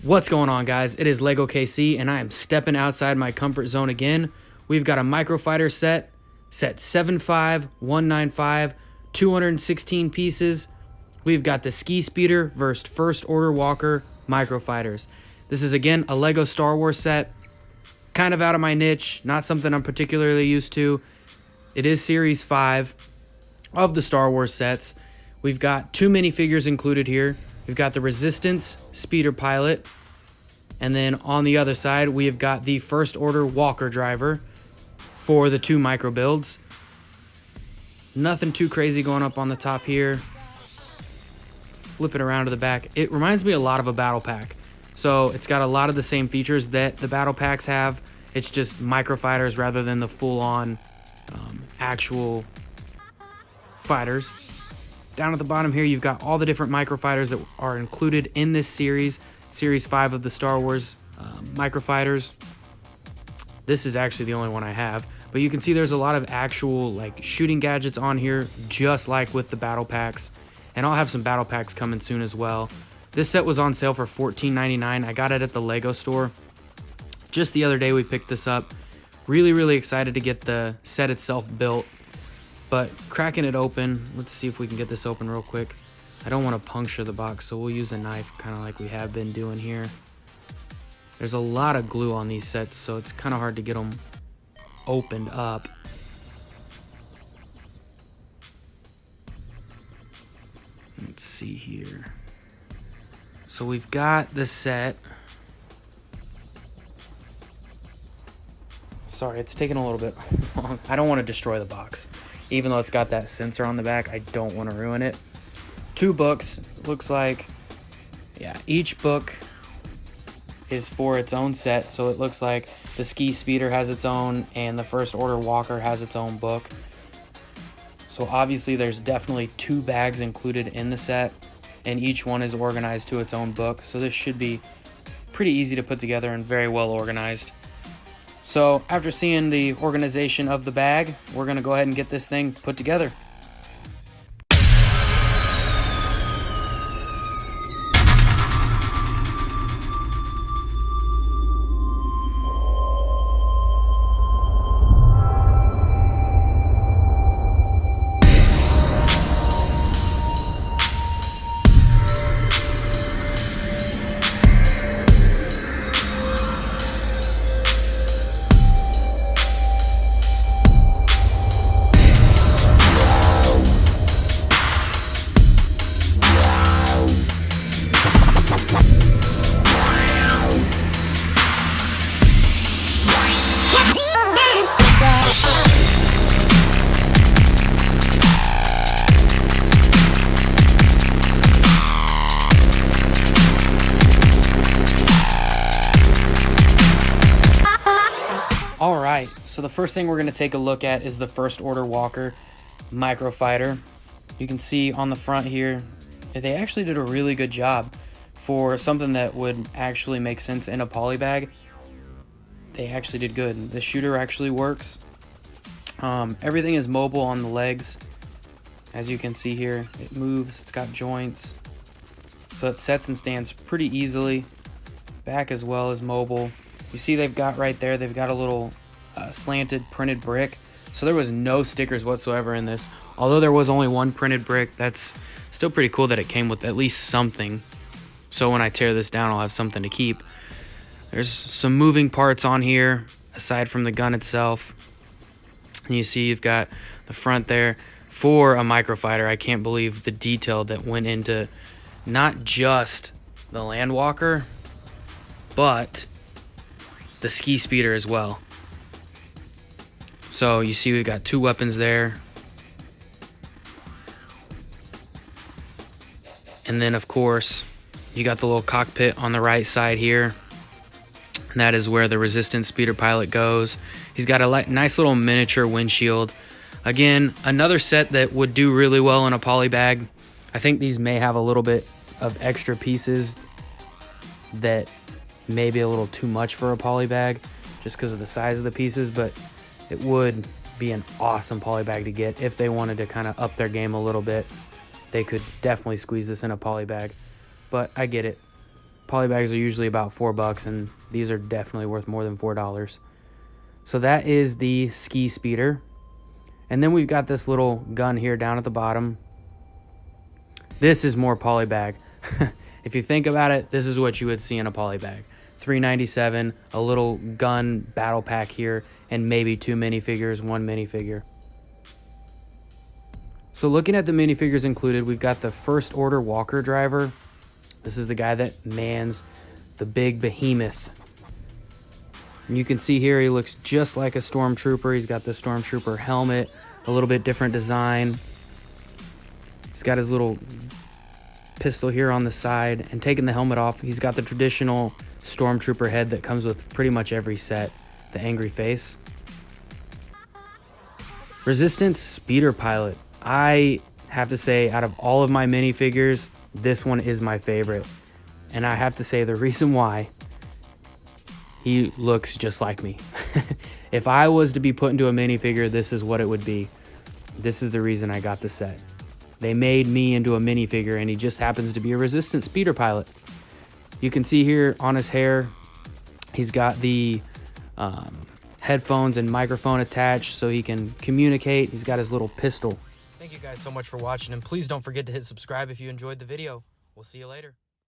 What's going on, guys? It is LEGOKC, and I am stepping outside my comfort zone again. We've got a Microfighter set 75195, 216 pieces. We've got the Ski Speeder versus First Order Walker Microfighters. This is, again, a LEGO Star Wars set. Kind of out of my niche, not something I'm particularly used to. It is Series 5 of the Star Wars sets. We've got two minifigures included here. We've got the Resistance Speeder Pilot, and then on the other side, we have got the First Order Walker Driver for the two micro builds. Nothing too crazy going up on the top here. Flip it around to the back. It reminds me a lot of a battle pack. So it's got a lot of the same features that the battle packs have. It's just microfighters rather than the full-on actual fighters. Down at the bottom here, you've got all the different microfighters that are included in this series, Series 5 of the Star Wars microfighters. This is actually the only one I have, but you can see there's a lot of actual like shooting gadgets on here, just like with the battle packs. And I'll have some battle packs coming soon as well. This set was on sale for $14.99. I got it at the Lego store. Just the other day we picked this up. Really excited to get the set itself built. But cracking it open, let's see if we can get this open real quick. I don't want to puncture the box, so we'll use a knife kind of like we have been doing here. There's a lot of glue on these sets, so it's kind of hard to get them opened up. Let's see here. So we've got the set. Sorry, it's taking a little bit long. I don't want to destroy the box. Even though it's got that sensor on the back, I don't want to ruin it. Two books, looks like. Yeah, each book is for its own set. So it looks like the Ski Speeder has its own and the First Order Walker has its own book. So obviously there's definitely two bags included in the set, and each one is organized to its own book. So this should be pretty easy to put together and very well organized. So after seeing the organization of the bag, we're going to go ahead and get this thing put together. Alright, so the first thing we're going to take a look at is the First Order Walker Microfighter. You can see on the front here, they actually did a really good job for something that would actually make sense in a poly bag. They actually did good. The shooter actually works. Everything is mobile on the legs. As you can see here, it moves, it's got joints. So it sets and stands pretty easily. Back as well is mobile. You see they've got right there, they've got a little slanted printed brick. So there was no stickers whatsoever in this. Although there was only one printed brick, that's still pretty cool that it came with at least something. So when I tear this down, I'll have something to keep. There's some moving parts on here, aside from the gun itself. And you see you've got the front there. For a microfighter, I can't believe the detail that went into not just the Landwalker, but the Ski Speeder as well. So you see we've got two weapons there. And then of course, you got the little cockpit on the right side here. And that is where the Resistance Speeder Pilot goes. He's got a nice little miniature windshield. Again, another set that would do really well in a poly bag. I think these may have a little bit of extra pieces that may be a little too much for a poly bag just because of the size of the pieces, but it would be an awesome poly bag to get if they wanted to kind of up their game a little bit. They could definitely squeeze this in a poly bag, but I get it. Polybags are usually about $4, and these are definitely worth more than $4. So that is the ski speeder. And then we've got this little gun here down at the bottom. This is more polybag. If you think about it, this is what you would see in a polybag. $3.97, a little gun battle pack here, and maybe 2 minifigures, 1 minifigure. So looking at the minifigures included, we've got the First Order Walker driver. This is the guy that mans the big behemoth. And you can see here he looks just like a stormtrooper. He's got the stormtrooper helmet, a little bit different design. He's got his little pistol here on the side, and taking the helmet off, he's got the traditional stormtrooper head that comes with pretty much every set, the angry face. Resistance speeder pilot. I have to say, out of all of my minifigures, this one is my favorite. And I have to say the reason why, he looks just like me. If I was to be put into a minifigure, this is what it would be. This is the reason I got the set. They made me into a minifigure, and he just happens to be a resistance speeder pilot. You can see here on his hair, he's got the headphones and microphone attached so he can communicate. He's got his little pistol. Thank you guys so much for watching, and please don't forget to hit subscribe if you enjoyed the video. We'll see you later.